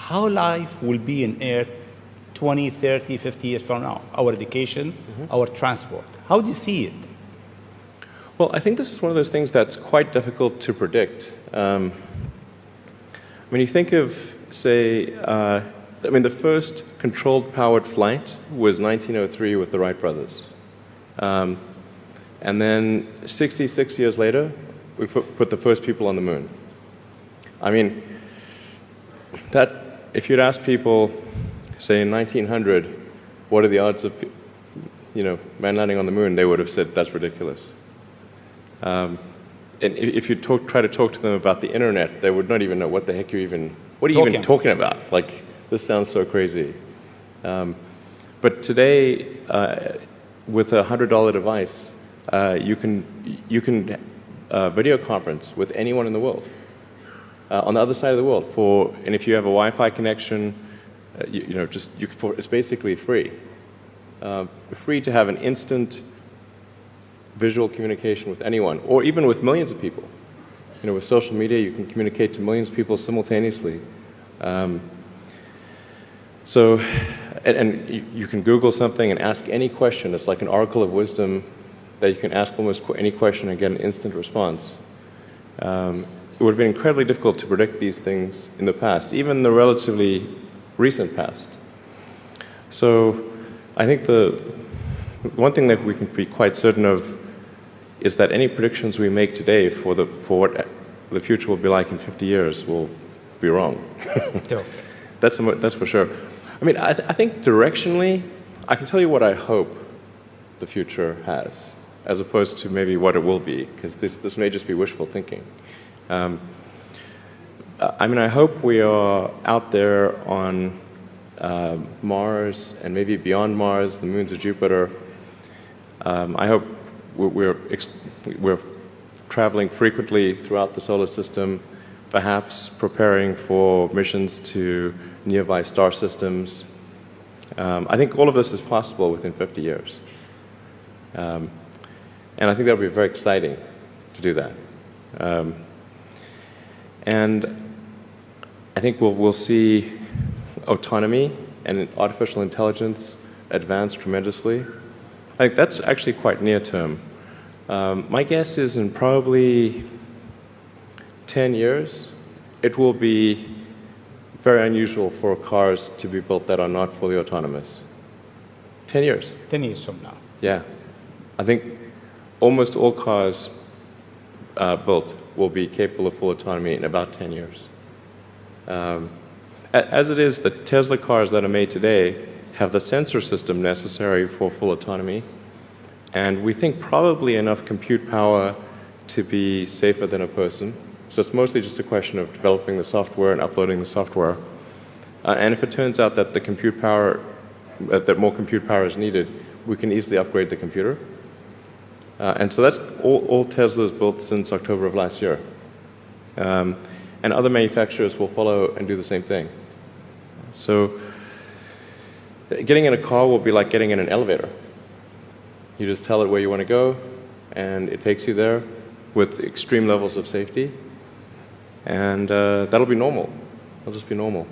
how life will be in Earth 20, 30, 50 years from now, our education, our transport. How do you see it? Well, I think this is one of those things that's quite difficult to predict. When you think of, say, the first controlled powered flight was 1903 with the Wright brothers. And then 66 years later, we put the first people on the moon. I mean, if you'd ask people, say in 1900, what are the odds of man landing on the moon, they would have said that's ridiculous. And if you try to talk to them about the internet, they would not even know what the heck what are you even talking about? Like, this sounds so crazy. But today, with a $100 device, you can video conference with anyone in the world, on the other side of the world. And if you have a Wi-Fi connection, it's basically free. Free to have an instant visual communication with anyone, or even with millions of people. With social media, you can communicate to millions of people simultaneously. And you can Google something and ask any question. It's like an oracle of wisdom that you can ask almost any question and get an instant response. It would have been incredibly difficult to predict these things in the past, even the relatively recent past. So I think the one thing that we can be quite certain of is that any predictions we make today for what the future will be like in 50 years will be wrong. That's for sure. I mean, I think directionally, I can tell you what I hope the future has, as opposed to maybe what it will be, because this may just be wishful thinking. I hope we are out there on Mars and maybe beyond Mars, the moons of Jupiter. I hope we're traveling frequently throughout the solar system, perhaps preparing for missions to nearby star systems. I think all of this is possible within 50 years. And I think that would be very exciting to do that. And I think we'll see autonomy and artificial intelligence advance tremendously. I think that's actually quite near term. My guess is in probably 10 years, it will be very unusual for cars to be built that are not fully autonomous. 10 years. 10 years from now. Yeah. I think almost all cars built will be capable of full autonomy in about 10 years. As it is, the Tesla cars that are made today have the sensor system necessary for full autonomy, and we think probably enough compute power to be safer than a person. So it's mostly just a question of developing the software and uploading the software. And if it turns out that the compute power, that more compute power is needed, we can easily upgrade the computer. And so that's all Tesla's built since October of last year. And other manufacturers will follow and do the same thing. So getting in a car will be like getting in an elevator. You just tell it where you want to go, and it takes you there with extreme levels of safety. And that'll be normal. It'll just be normal.